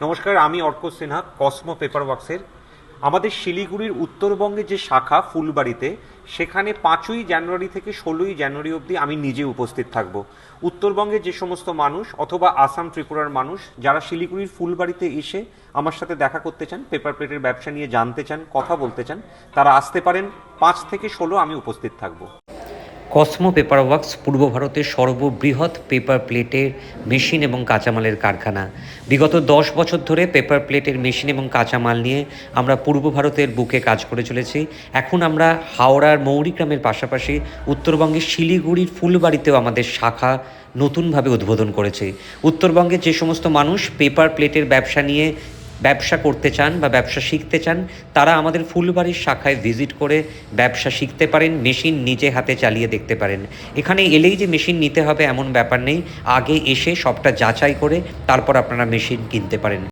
নমস্কার, আমি Arka Sinha, Cosmo paper ওয়ার্কসের। আমাদের শিলিগুড়ির উত্তরবঙ্গে যে শাখা ফুলবাড়িতে, সেখানে 5ই জানুয়ারি থেকে 16ই জানুয়ারি অবধি আমি নিজে উপস্থিত থাকব। উত্তরবঙ্গের যে সমস্ত মানুষ অথবা আসাম ত্রিপুরার মানুষ যারা শিলিগুড়ির ফুলবাড়িতে এসে আমার সাথে দেখা করতে চান, পেপার প্লেটের ব্যবসা নিয়ে জানতে চান, কথা বলতে চান, তারা আসতে পারেন। 5 থেকে 16 আমি উপস্থিত থাকব। কসমো পেপার ওয়ার্কস পূর্ব ভারতের সর্ববৃহৎ পেপার প্লেটের মেশিন এবং কাঁচামালের কারখানা। বিগত 10 বছর ধরে পেপার প্লেটের মেশিন এবং কাঁচামাল নিয়ে আমরা পূর্ব ভারতের বুকে কাজ করে চলেছি। এখন আমরা হাওড়ার মৌরিগ্রামের পাশাপাশি উত্তরবঙ্গের শিলিগুড়ির ফুলবাড়িতেও আমাদের শাখা নতুনভাবে উদ্বোধন করেছে। উত্তরবঙ্গের যে সমস্ত মানুষ পেপার প্লেটের ব্যবসা করতে চান বা ব্যবসা শিখতে চান, তারা আমাদের ফুলবাড়ির শাখায় ভিজিট করে ব্যবসা শিখতে পারেন, মেশিন নিজে হাতে চালিয়ে দেখতে পারেন। এখানে এলেই যে মেশিন নিতে হবে এমন ব্যাপার নেই, আগে এসে সবটা যাচাই করে তারপর আপনারা মেশিন কিনতে পারেন।